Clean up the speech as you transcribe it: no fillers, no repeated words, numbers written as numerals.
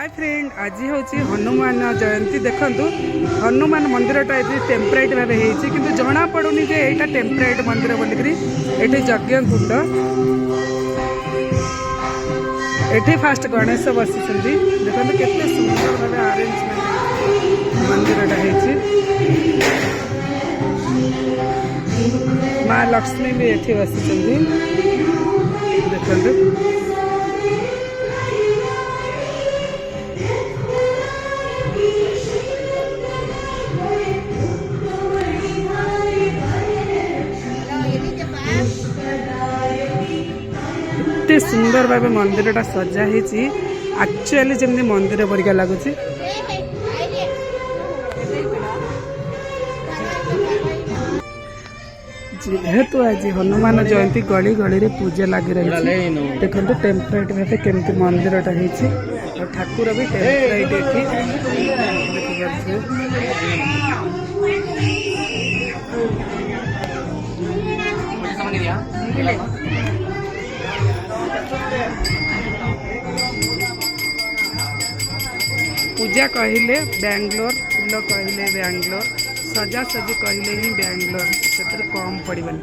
Hi friend, आज हूँ हनुमान जयंती। देखु हनुमान मंदिरटा ये टेम्परेट भाव कि जना पड़ूनी जे यहाँ टेम्परेट मंदिर बोलिक ये यज्ञ कुंड ये फास्ट गणेश बसी देखो केते सुंदर भाव अरेंजमेंट मंदिरटा है। माँ लक्ष्मी भी ये बसी देखो एते सुंदर भाव मंदिरटा सजा है। एक्चुअली जमी मंदिर परिका लगुच। जेहेतु आज हनुमान जयंती गली गली पूजा लगी रही देखो टेम्परेट भाव केमती मंदिरटा है। ठाकुर भी पूजा कहले बैंगलोर, फूल कहले बैंगलोर, सजा सजी कहले ही बैंगलोर से कम पड़े देखो।